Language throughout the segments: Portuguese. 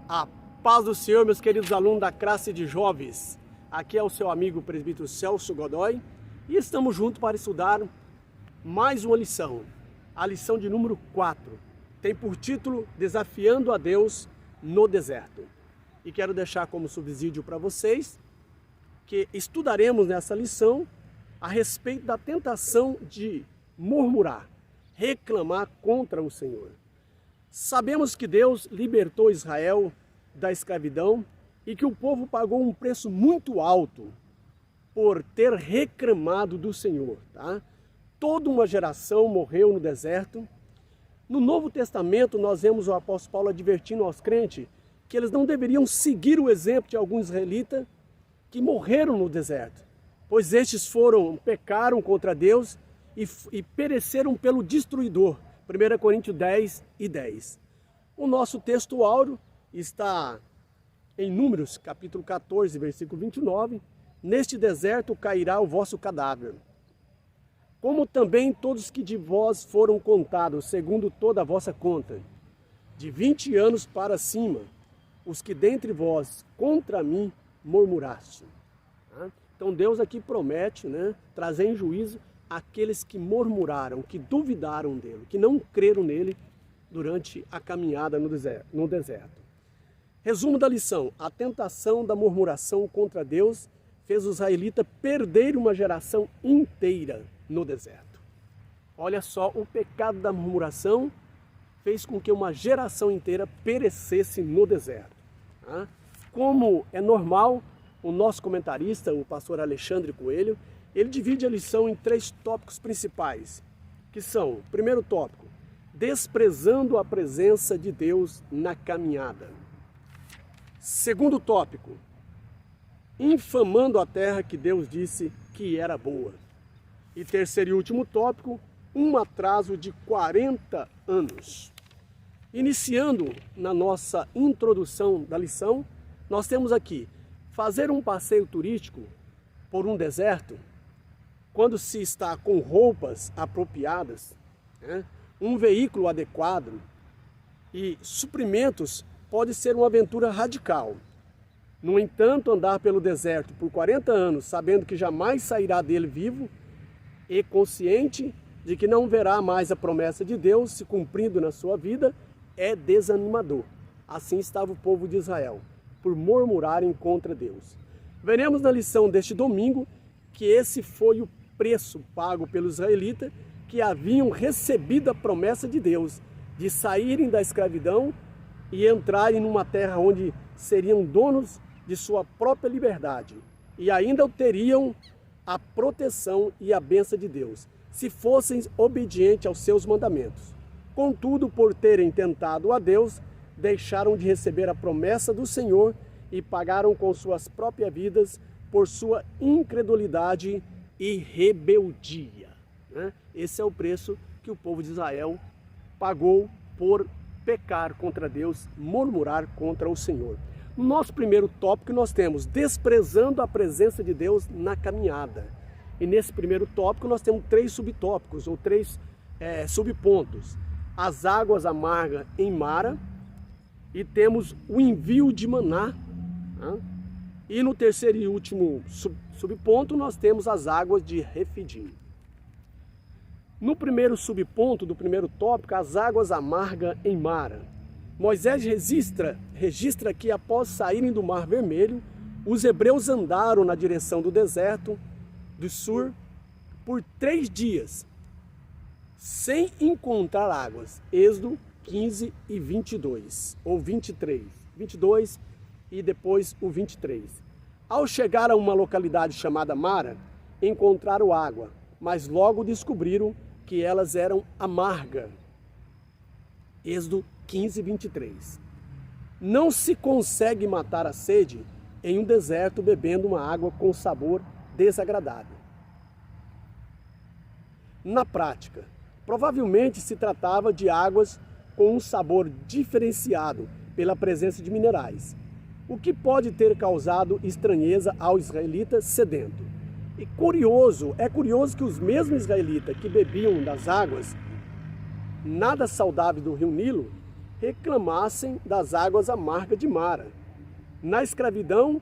A paz do Senhor, meus queridos alunos da classe de jovens. Aqui é o seu amigo presbítero Celso Godoy e estamos juntos para estudar mais uma lição. A lição de número 4. Tem por título Desafiando a Deus no Deserto. E quero deixar como subsídio para vocês que estudaremos nessa lição a respeito da tentação de murmurar, reclamar contra o Senhor. Sabemos que Deus libertou Israel da escravidão e que o povo pagou um preço muito alto por ter reclamado do Senhor. Tá? Toda uma geração morreu no deserto. No Novo Testamento nós vemos o apóstolo Paulo advertindo aos crentes que eles não deveriam seguir o exemplo de alguns israelitas que morreram no deserto, pois estes pecaram contra Deus e pereceram pelo destruidor. 1 Coríntios 10:10. O nosso texto áureo está em Números, capítulo 14, versículo 29. Neste deserto cairá o vosso cadáver, como também todos que de vós foram contados, segundo toda a vossa conta, de 20 anos para cima, os que dentre vós contra mim murmuraste. Então Deus aqui promete, trazer em juízo aqueles que murmuraram, que duvidaram dele, que não creram nele durante a caminhada no deserto. Resumo da lição: a tentação da murmuração contra Deus fez os israelitas perderem uma geração inteira no deserto. Olha só, o pecado da murmuração fez com que uma geração inteira perecesse no deserto. Como é normal, o nosso comentarista, o pastor Alexandre Coelho, ele divide a lição em 3 tópicos principais, que são: primeiro tópico, desprezando a presença de Deus na caminhada. Segundo tópico, infamando a terra que Deus disse que era boa. E terceiro e último tópico, um atraso de 40 anos. Iniciando na nossa introdução da lição, nós temos aqui: fazer um passeio turístico por um deserto, quando se está com roupas apropriadas, um veículo adequado e suprimentos, pode ser uma aventura radical. No entanto, andar pelo deserto por 40 anos, sabendo que jamais sairá dele vivo e consciente de que não verá mais a promessa de Deus se cumprindo na sua vida, é desanimador. Assim estava o povo de Israel, por murmurarem contra Deus. Veremos na lição deste domingo que esse foi o preço pago pelos israelitas que haviam recebido a promessa de Deus de saírem da escravidão e entrarem numa terra onde seriam donos de sua própria liberdade e ainda teriam a proteção e a bênção de Deus, se fossem obedientes aos seus mandamentos. Contudo, por terem tentado a Deus, deixaram de receber a promessa do Senhor e pagaram com suas próprias vidas por sua incredulidade e rebeldia. Esse é o preço que o povo de Israel pagou por pecar contra Deus, murmurar contra o Senhor. No nosso primeiro tópico nós temos desprezando a presença de Deus na caminhada. E nesse primeiro tópico nós temos 3 subtópicos, ou 3 subpontos. As águas amargas em Mara, e temos o envio de maná. E no terceiro e último subponto nós temos as águas de Refidim. No primeiro subponto do primeiro tópico, as águas amargas em Mara, Moisés registra que após saírem do Mar Vermelho, os hebreus andaram na direção do deserto do Sur por 3 dias, sem encontrar águas. Êxodo 15 e 22, ou 23, 22 e depois o 23. Ao chegar a uma localidade chamada Mara, encontraram água, mas logo descobriram que elas eram amargas. Êxodo 15, 23. Não se consegue matar a sede em um deserto bebendo uma água com sabor desagradável. Na prática, provavelmente se tratava de águas com um sabor diferenciado pela presença de minerais, o que pode ter causado estranheza ao israelita sedento. E é curioso que os mesmos israelitas que bebiam das águas nada saudáveis do rio Nilo reclamassem das águas amargas de Mara. Na escravidão,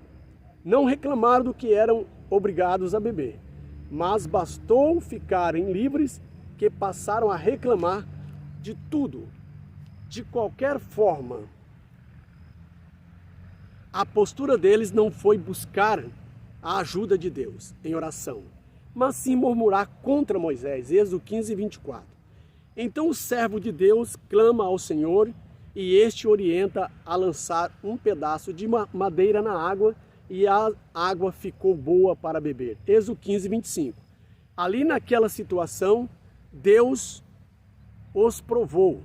não reclamaram do que eram obrigados a beber, mas bastou ficarem livres que passaram a reclamar de tudo, de qualquer forma. A postura deles não foi buscar a ajuda de Deus em oração, mas sim murmurar contra Moisés. Êxodo 15, 24. Então o servo de Deus clama ao Senhor e este orienta a lançar um pedaço de madeira na água e a água ficou boa para beber. Êxodo 15, 25. Ali naquela situação, Deus os provou.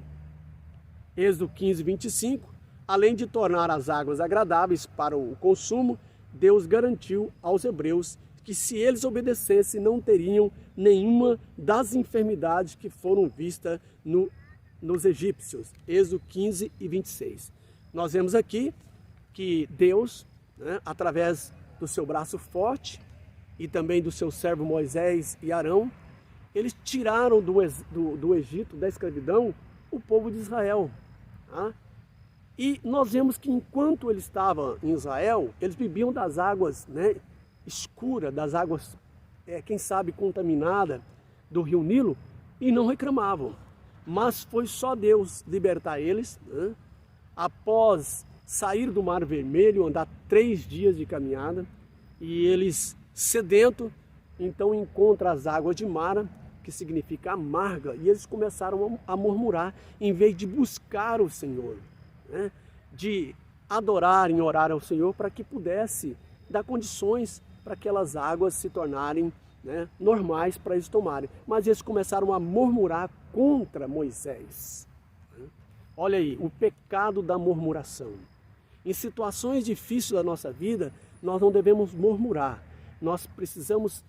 Êxodo 15, 25. Além de tornar as águas agradáveis para o consumo, Deus garantiu aos hebreus que se eles obedecessem não teriam nenhuma das enfermidades que foram vistas nos egípcios. Êxodo 15 e 26. Nós vemos aqui que Deus, através do seu braço forte e também do seu servo Moisés e Arão, eles tiraram do Egito, da escravidão, o povo de Israel. E nós vemos que enquanto eles estavam em Israel, eles bebiam das águas escuras, das águas, quem sabe, contaminadas do rio Nilo, e não reclamavam. Mas foi só Deus libertar eles, após sair do Mar Vermelho, andar 3 dias de caminhada, e eles, sedentos, então encontram as águas de Mara, que significa amarga, e eles começaram a murmurar, em vez de buscar o Senhor, de adorar e orar ao Senhor para que pudesse dar condições para aquelas águas se tornarem normais para eles tomarem. Mas eles começaram a murmurar contra Moisés. Olha aí, o pecado da murmuração. Em situações difíceis da nossa vida, nós não devemos murmurar. Nós precisamos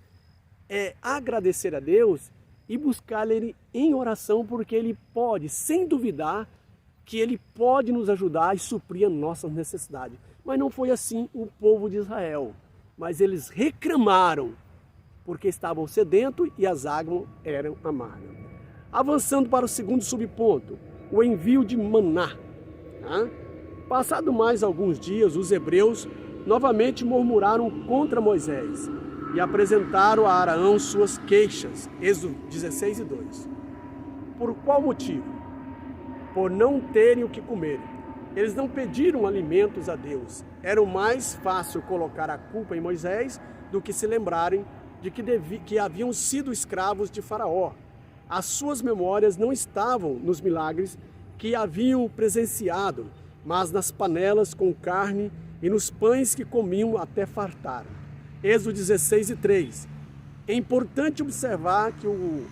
agradecer a Deus e buscar Ele em oração, porque Ele pode, sem duvidar, que Ele pode nos ajudar e suprir as nossas necessidades. Mas não foi assim o povo de Israel. Mas eles reclamaram, porque estavam sedentos e as águas eram amargas. Avançando para o segundo subponto, o envio de maná. Passado mais alguns dias, os hebreus novamente murmuraram contra Moisés e apresentaram a Arão suas queixas. Êxodo 16 e 2. Por qual motivo? Por não terem o que comer. Eles não pediram alimentos a Deus. Era mais fácil colocar a culpa em Moisés do que se lembrarem de que haviam sido escravos de Faraó. As suas memórias não estavam nos milagres que haviam presenciado, mas nas panelas com carne e nos pães que comiam até fartar. Êxodo 16 e 3. É importante observar que o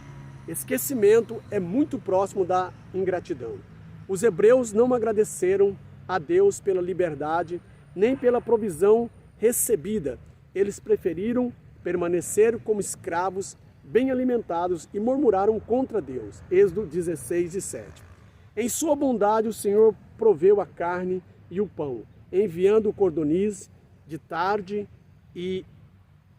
esquecimento é muito próximo da ingratidão. Os hebreus não agradeceram a Deus pela liberdade, nem pela provisão recebida. Eles preferiram permanecer como escravos, bem alimentados, e murmuraram contra Deus. Êxodo 16 e 7. Em sua bondade, o Senhor proveu a carne e o pão, enviando o cordoniz de tarde e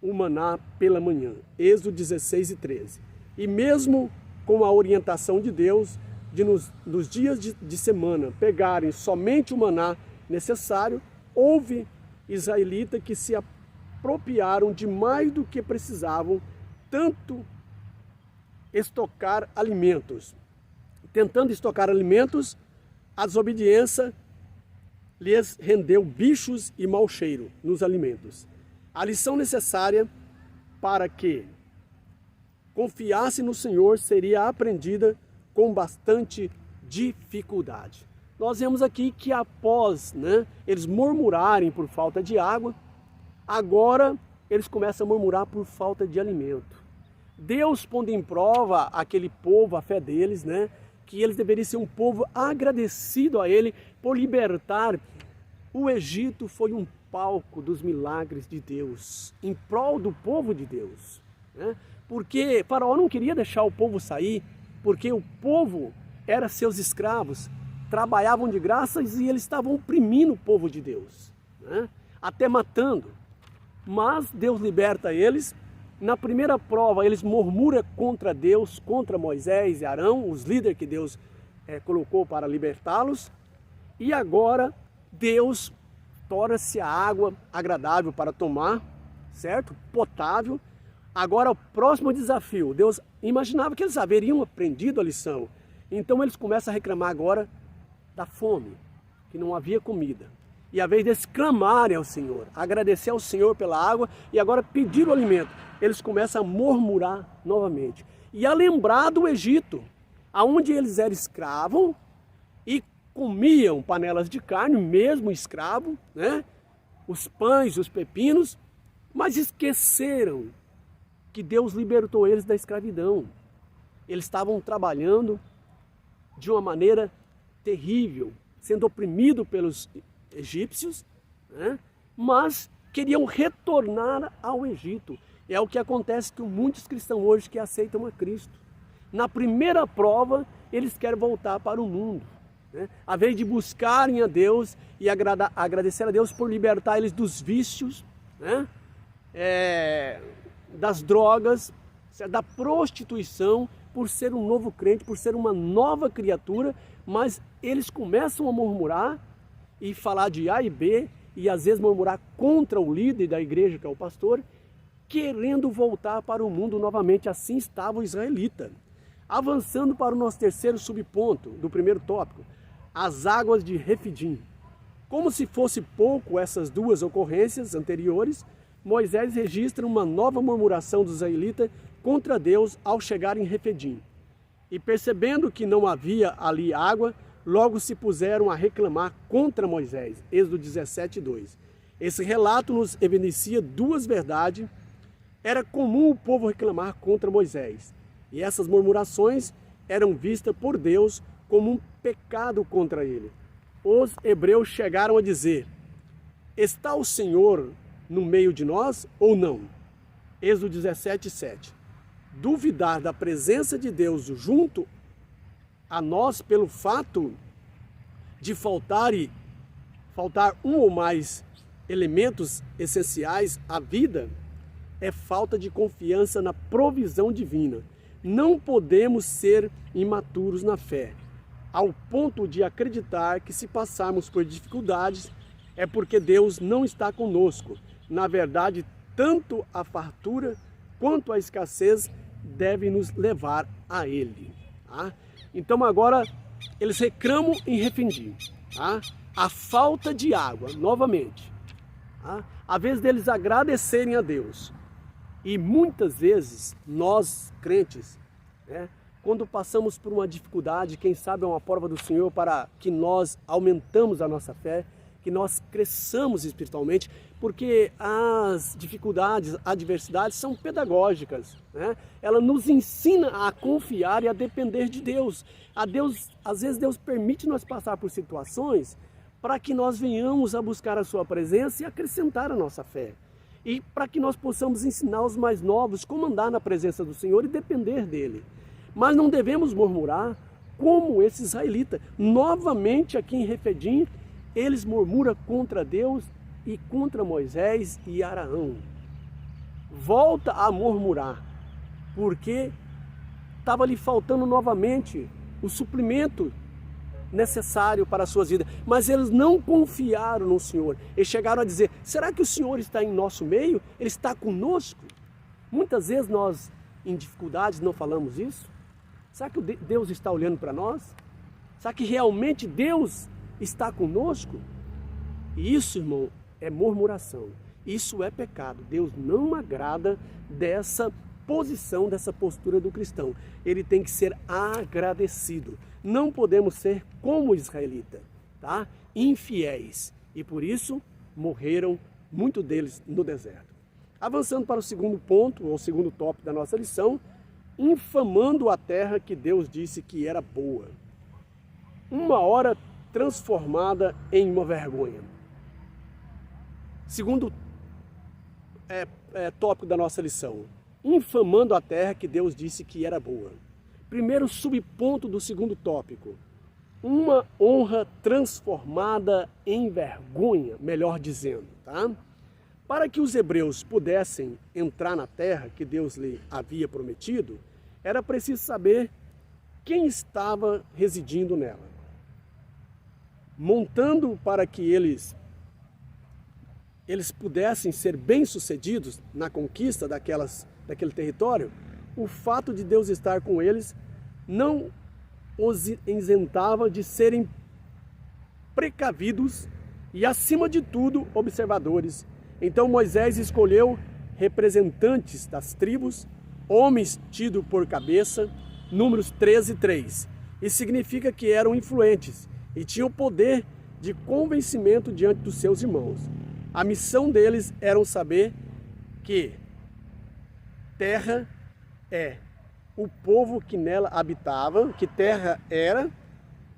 o maná pela manhã. Êxodo 16 e 13. E mesmo com a orientação de Deus, de nos dias de semana pegarem somente o maná necessário, houve israelitas que se apropriaram de mais do que precisavam, tanto estocar alimentos. Tentando estocar alimentos, a desobediência lhes rendeu bichos e mau cheiro nos alimentos. A lição necessária para que confiasse no Senhor seria aprendida com bastante dificuldade. Nós vemos aqui que após eles murmurarem por falta de água, agora eles começam a murmurar por falta de alimento. Deus pondo em prova aquele povo, a fé deles, que eles deveriam ser um povo agradecido a Ele por libertar. O Egito foi um palco dos milagres de Deus, em prol do povo de Deus. Porque Faraó não queria deixar o povo sair, porque o povo era seus escravos, trabalhavam de graça e eles estavam oprimindo o povo de Deus, até matando. Mas Deus liberta eles. Na primeira prova, eles murmuram contra Deus, contra Moisés e Arão, os líderes que Deus colocou para libertá-los. E agora Deus torna-se a água agradável para tomar, certo? Potável. Agora o próximo desafio, Deus imaginava que eles haveriam aprendido a lição. Então eles começam a reclamar agora da fome, que não havia comida. E a vez deles clamarem ao Senhor, agradecer ao Senhor pela água e agora pedir o alimento, eles começam a murmurar novamente. E a lembrar do Egito, aonde eles eram escravos e comiam panelas de carne, mesmo escravo, né? Os pães, os pepinos, mas esqueceram que Deus libertou eles da escravidão. Eles estavam trabalhando de uma maneira terrível, sendo oprimidos pelos egípcios, né? Mas queriam retornar ao Egito. É o que acontece com muitos cristãos hoje que aceitam a Cristo. Na primeira prova, eles querem voltar para o mundo, né? A vez de buscarem a Deus e agradecer a Deus por libertar eles dos vícios, né? Das drogas, da prostituição, por ser um novo crente, por ser uma nova criatura, mas eles começam a murmurar e falar de A e B, e às vezes murmurar contra o líder da igreja, que é o pastor, querendo voltar para o mundo novamente. Assim estava o israelita. Avançando para o nosso terceiro subponto do primeiro tópico, as águas de Refidim. Como se fosse pouco essas duas ocorrências anteriores, Moisés registra uma nova murmuração dos israelitas contra Deus ao chegar em Refidim. E percebendo que não havia ali água, logo se puseram a reclamar contra Moisés. Êxodo 17:2. Esse relato nos evidencia duas verdades. Era comum o povo reclamar contra Moisés. E essas murmurações eram vistas por Deus como um pecado contra ele. Os hebreus chegaram a dizer: está o Senhor no meio de nós ou não? Êxodo 17:7. Duvidar da presença de Deus junto a nós pelo fato de faltar um ou mais elementos essenciais à vida é falta de confiança na provisão divina. Não podemos ser imaturos na fé, ao ponto de acreditar que se passarmos por dificuldades é porque Deus não está conosco. Na verdade, tanto a fartura quanto a escassez devem nos levar a Ele. Tá? Então agora eles reclamam em Refidim, tá? A falta de água, novamente. Tá? A vez deles agradecerem a Deus. E muitas vezes, nós crentes, né, quando passamos por uma dificuldade, quem sabe é uma prova do Senhor para que nós aumentamos a nossa fé, que nós cresçamos espiritualmente, porque as dificuldades, adversidades são pedagógicas, né? Ela nos ensina a confiar e a depender de Deus. Às vezes Deus permite nós passar por situações para que nós venhamos a buscar a sua presença e acrescentar a nossa fé. E para que nós possamos ensinar os mais novos como andar na presença do Senhor e depender dEle. Mas não devemos murmurar como esse israelita. Novamente aqui em Refidim, eles murmuram contra Deus e contra Moisés e Arão. Volta a murmurar, porque estava lhe faltando novamente o suprimento necessário para as suas vidas. Mas eles não confiaram no Senhor. Eles chegaram a dizer: será que o Senhor está em nosso meio? Ele está conosco? Muitas vezes nós, em dificuldades, não falamos isso. Será que Deus está olhando para nós? Será que realmente Deus está conosco? E isso, irmão, é murmuração. Isso é pecado. Deus não agrada dessa posição, dessa postura do cristão. Ele tem que ser agradecido. Não podemos ser como o israelita, tá? Infiéis. E por isso morreram muitos deles no deserto. Avançando para o segundo ponto, ou segundo tópico da nossa lição, infamando a terra que Deus disse que era boa. Uma hora transformada em uma vergonha. Segundo tópico da nossa lição, infamando a terra que Deus disse que era boa. Primeiro subponto do segundo tópico, uma honra transformada em vergonha, melhor dizendo, tá? Para que os hebreus pudessem entrar na terra que Deus lhe havia prometido, era preciso saber quem estava residindo nela. montando para que eles pudessem ser bem-sucedidos na conquista daquele território, o fato de Deus estar com eles não os isentava de serem precavidos e, acima de tudo, observadores. Então Moisés escolheu representantes das tribos, homens tidos por cabeça, Números 13:3. Isso significa que eram influentes e tinham poder de convencimento diante dos seus irmãos. A missão deles era saber que terra é o povo que nela habitava, que terra era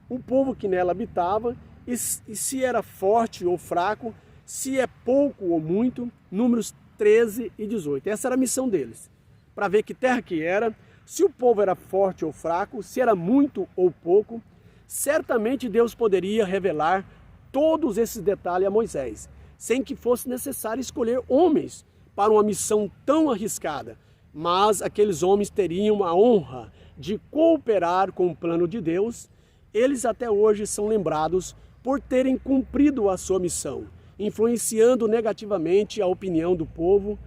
o povo que nela habitava, e se era forte ou fraco, se é pouco ou muito, Números 13 e 18. Essa era a missão deles, para ver que terra que era, se o povo era forte ou fraco, se era muito ou pouco. Certamente Deus poderia revelar todos esses detalhes a Moisés, sem que fosse necessário escolher homens para uma missão tão arriscada. Mas aqueles homens teriam a honra de cooperar com o plano de Deus. Eles até hoje são lembrados por terem cumprido a sua missão, influenciando negativamente a opinião do povo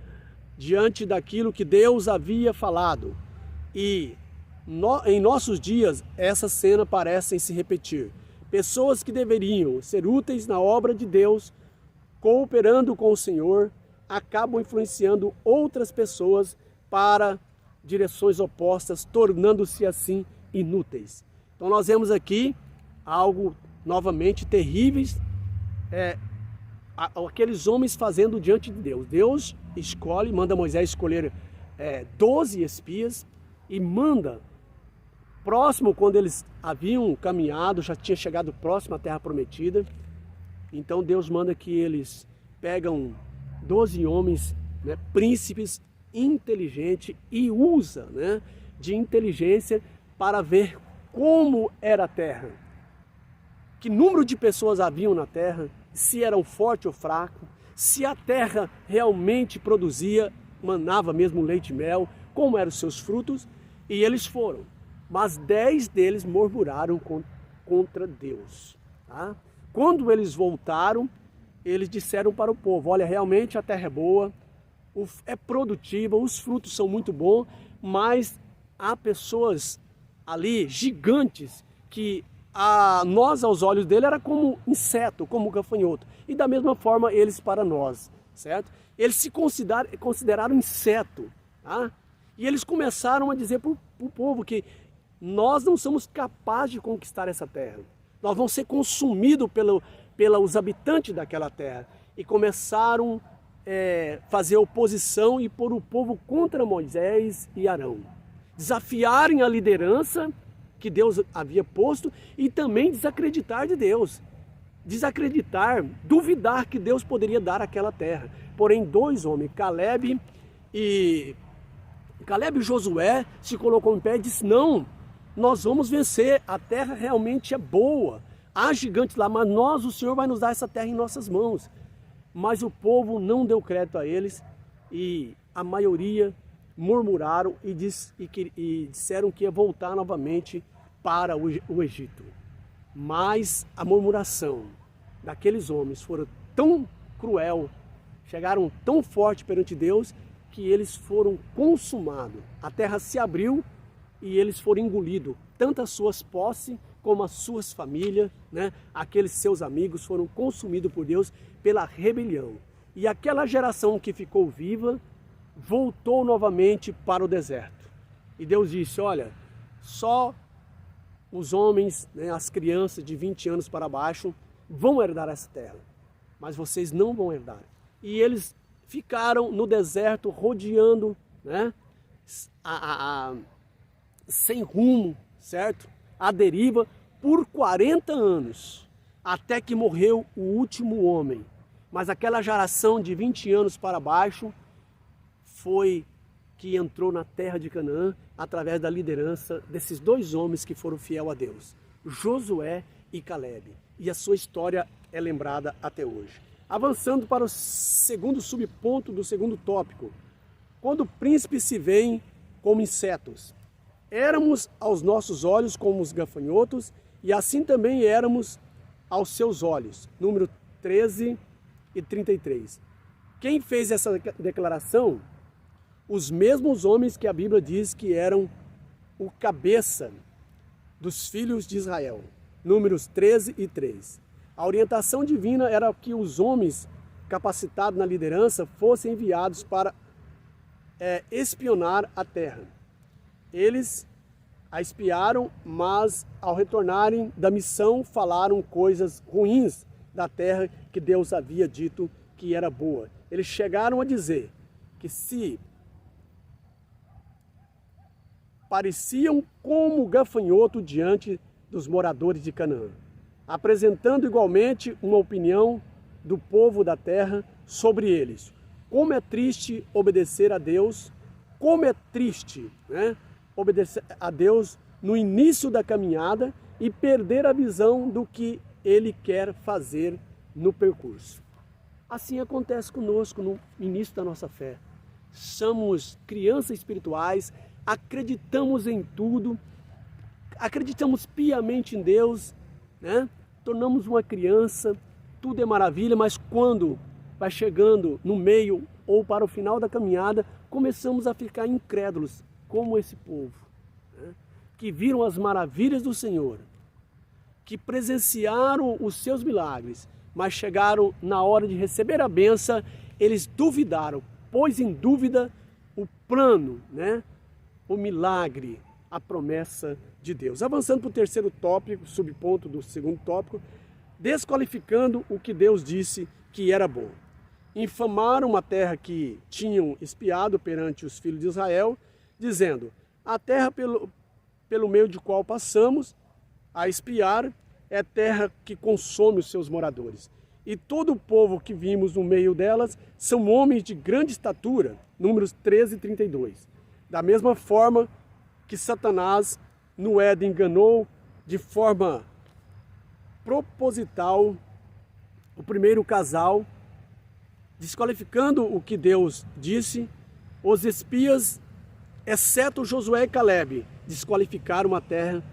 diante daquilo que Deus havia falado. E em nossos dias, essa cena parece se repetir. Pessoas que deveriam ser úteis na obra de Deus, cooperando com o Senhor, acabam influenciando outras pessoas para direções opostas, tornando-se assim inúteis. Então nós vemos aqui algo novamente terríveis, aqueles homens fazendo diante de Deus. Deus escolhe, manda Moisés escolher 12 espias e manda próximo, quando eles haviam caminhado, já tinha chegado próximo à terra prometida. Então Deus manda que eles pegam 12 homens, príncipes, inteligentes, e usa de inteligência para ver como era a terra, que número de pessoas haviam na terra, se eram forte ou fraco, se a terra realmente produzia, manava mesmo leite e mel, como eram os seus frutos. E eles foram, mas 10 deles murmuraram contra Deus. Tá? Quando eles voltaram, eles disseram para o povo: olha, realmente a terra é boa, é produtiva, os frutos são muito bons, mas há pessoas ali, gigantes, que nós aos olhos dele era como inseto, como gafanhoto. E da mesma forma eles para nós, certo? Eles se consideraram inseto, tá? E eles começaram a dizer para o povo que nós não somos capazes de conquistar essa terra. Nós vamos ser consumidos pelos habitantes daquela terra. E começaram a fazer oposição e pôr o povo contra Moisés e Arão. Desafiarem a liderança que Deus havia posto e também desacreditar de Deus. Desacreditar, duvidar que Deus poderia dar aquela terra. Porém, 2 homens, Caleb e Josué, se colocou em pé e disse: não, nós vamos vencer, a terra realmente é boa, há gigantes lá, mas o Senhor vai nos dar essa terra em nossas mãos. Mas o povo não deu crédito a eles e a maioria murmuraram e disseram que ia voltar novamente para o Egito. Mas a murmuração daqueles homens foram tão cruel, chegaram tão forte perante Deus, que eles foram consumados. A terra se abriu e eles foram engolidos. Tanto as suas posses como as suas famílias, aqueles seus amigos foram consumidos por Deus pela rebelião. E aquela geração que ficou viva voltou novamente para o deserto. E Deus disse: olha, só os homens, as crianças de 20 anos para baixo vão herdar essa terra, mas vocês não vão herdar. E eles ficaram no deserto rodeando, sem rumo, certo? À deriva por 40 anos, até que morreu o último homem. Mas aquela geração de 20 anos para baixo foi que entrou na terra de Canaã através da liderança desses 2 homens que foram fiel a Deus, Josué e Caleb. E a sua história é lembrada até hoje. Avançando para o segundo subponto do segundo tópico. Quando príncipes se veem como insetos. Éramos aos nossos olhos como os gafanhotos, e assim também éramos aos seus olhos. Número 13 e 33. Quem fez essa declaração? Os mesmos homens que a Bíblia diz que eram o cabeça dos filhos de Israel. Números 13 e 3. A orientação divina era que os homens capacitados na liderança fossem enviados para espionar a terra. Eles a espiaram, mas ao retornarem da missão falaram coisas ruins da terra que Deus havia dito que era boa. Eles chegaram a dizer que se pareciam como gafanhoto diante dos moradores de Canaã, apresentando igualmente uma opinião do povo da terra sobre eles. Como é triste obedecer a Deus, como é triste, obedecer a Deus no início da caminhada e perder a visão do que Ele quer fazer no percurso. Assim acontece conosco no início da nossa fé. Somos crianças espirituais, acreditamos em tudo, acreditamos piamente em Deus, tornamos uma criança, tudo é maravilha, mas quando vai chegando no meio ou para o final da caminhada, começamos a ficar incrédulos, como esse povo, que viram as maravilhas do Senhor, que presenciaram os seus milagres, mas chegaram na hora de receber a bênção, eles duvidaram, pôs em dúvida o plano, o milagre, a promessa de Deus. Avançando para o terceiro tópico, subponto do segundo tópico, desqualificando o que Deus disse que era bom. Infamaram uma terra que tinham espiado perante os filhos de Israel, dizendo: a terra pelo meio de qual passamos a espiar é terra que consome os seus moradores. E todo o povo que vimos no meio delas são homens de grande estatura. Números 13 e 32. Da mesma forma que Satanás no Éden enganou de forma proposital o primeiro casal, desqualificando o que Deus disse, os espias, exceto Josué e Calebe, desqualificaram uma terra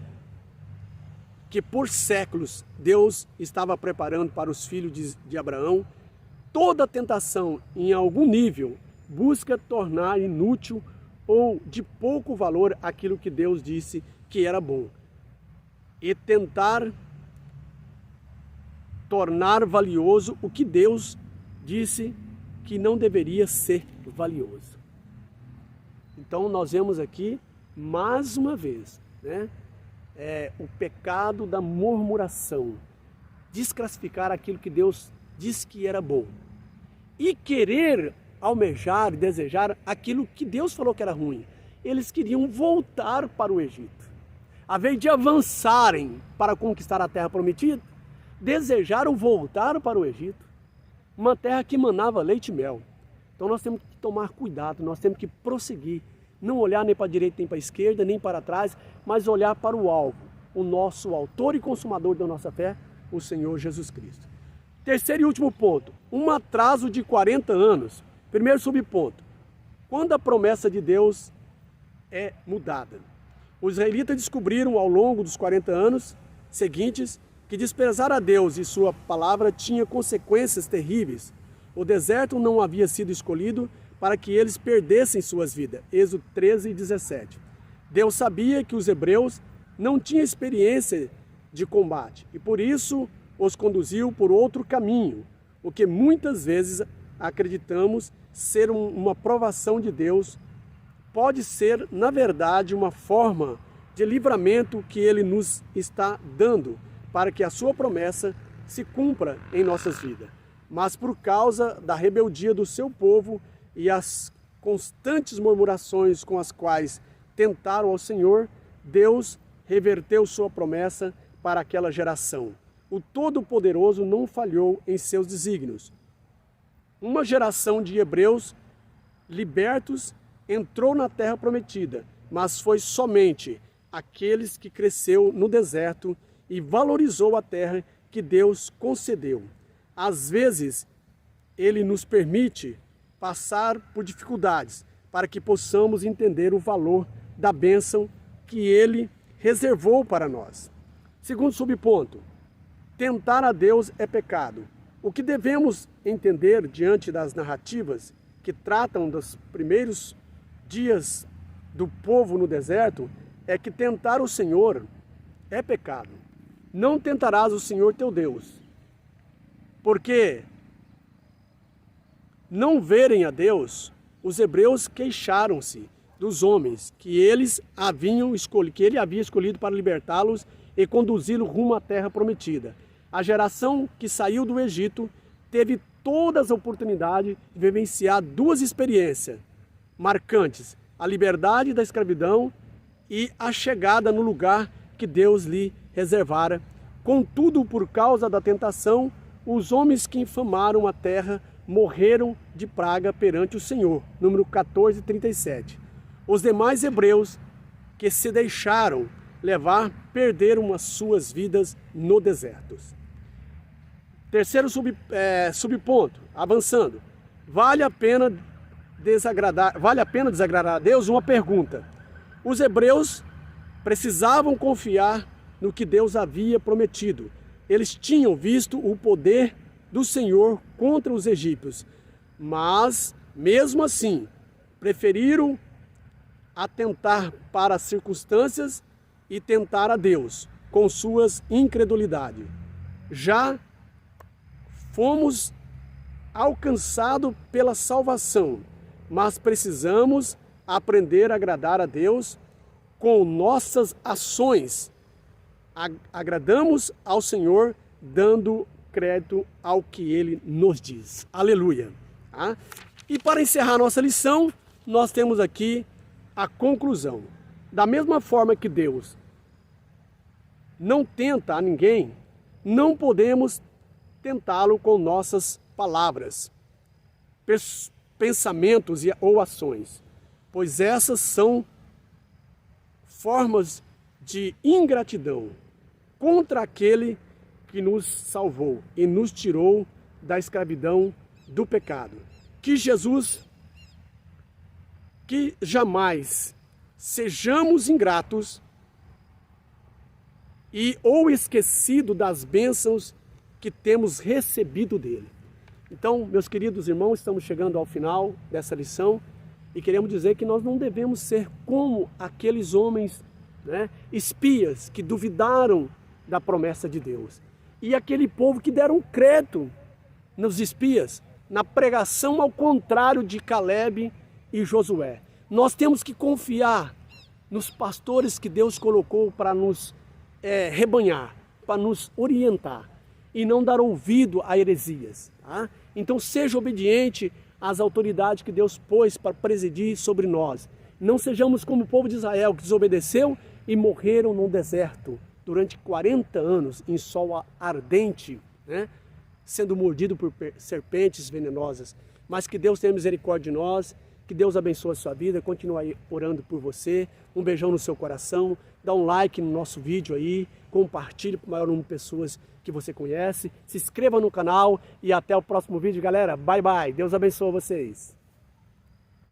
que por séculos Deus estava preparando para os filhos de Abraão. Toda tentação, em algum nível, busca tornar inútil ou de pouco valor aquilo que Deus disse que era bom, e tentar tornar valioso o que Deus disse que não deveria ser valioso. Então nós vemos aqui, mais uma vez, o pecado da murmuração, desclassificar aquilo que Deus disse que era bom e querer almejar, desejar aquilo que Deus falou que era ruim. Eles queriam voltar para o Egito. Ao invés de avançarem para conquistar a terra prometida, desejaram voltar para o Egito, uma terra que manava leite e mel. Então nós temos que tomar cuidado, nós temos que prosseguir, não olhar nem para a direita nem para a esquerda, nem para trás, mas olhar para o alvo, o nosso autor e consumador da nossa fé, o Senhor Jesus Cristo. Terceiro e último ponto, um atraso de 40 anos. Primeiro subponto, quando a promessa de Deus é mudada. Os israelitas descobriram ao longo dos 40 anos seguintes que desprezar a Deus e sua palavra tinha consequências terríveis. O deserto não havia sido escolhido para que eles perdessem suas vidas. Êxodo 13 e 17. Deus sabia que os hebreus não tinham experiência de combate e por isso os conduziu por outro caminho, o que muitas vezes acreditamos ser uma provação de Deus, pode ser, na verdade, uma forma de livramento que Ele nos está dando para que a sua promessa se cumpra em nossas vidas. Mas por causa da rebeldia do seu povo e as constantes murmurações com as quais tentaram ao Senhor, Deus reverteu sua promessa para aquela geração. O Todo-Poderoso não falhou em seus desígnios. Uma geração de hebreus libertos entrou na terra prometida, mas foi somente aqueles que cresceu no deserto e valorizou a terra que Deus concedeu. Às vezes, Ele nos permite passar por dificuldades para que possamos entender o valor da bênção que Ele reservou para nós. Segundo subponto, tentar a Deus é pecado. O que devemos entender diante das narrativas que tratam dos primeiros dias do povo no deserto é que tentar o Senhor é pecado. Não tentarás o Senhor teu Deus, porque não verem a Deus, os hebreus queixaram-se dos homens que ele havia escolhido para libertá-los e conduzi-los rumo à terra prometida. A geração que saiu do Egito teve todas as oportunidades de vivenciar duas experiências marcantes: a liberdade da escravidão e a chegada no lugar que Deus lhe reservara. Contudo, por causa da tentação, os homens que infamaram a terra morreram de praga perante o Senhor. Número 14:37. Os demais hebreus que se deixaram levar perderam as suas vidas no deserto. Terceiro subponto, avançando. Vale a pena desagradar a Deus? Uma pergunta. Os hebreus precisavam confiar no que Deus havia prometido. Eles tinham visto o poder do Senhor contra os egípcios, mas, mesmo assim, preferiram atentar para as circunstâncias e tentar a Deus com suas incredulidades. Já fomos alcançados pela salvação, mas precisamos aprender a agradar a Deus com nossas ações. Agradamos ao Senhor dando crédito ao que Ele nos diz. Aleluia! Tá? E para encerrar nossa lição, nós temos aqui a conclusão. Da mesma forma que Deus não tenta a ninguém, não podemos tentá-lo com nossas palavras, pensamentos ou ações, pois essas são formas de ingratidão contra aquele que nos salvou e nos tirou da escravidão do pecado. Que jamais sejamos ingratos ou esquecidos das bênçãos que temos recebido dele. Então, meus queridos irmãos, estamos chegando ao final dessa lição e queremos dizer que nós não devemos ser como aqueles homens, espias que duvidaram da promessa de Deus. E aquele povo que deram crédito nos espias, na pregação ao contrário de Caleb e Josué. Nós temos que confiar nos pastores que Deus colocou para nos rebanhar, para nos orientar e não dar ouvido a heresias. Tá? Então seja obediente às autoridades que Deus pôs para presidir sobre nós. Não sejamos como o povo de Israel que desobedeceu e morreram no deserto durante 40 anos em sol ardente, sendo mordido por serpentes venenosas. Mas que Deus tenha misericórdia de nós, que Deus abençoe a sua vida, continue aí orando por você. Um beijão no seu coração, dá um like no nosso vídeo aí, compartilhe para o maior número de pessoas que você conhece, se inscreva no canal e até o próximo vídeo, galera. Bye, bye. Deus abençoe vocês.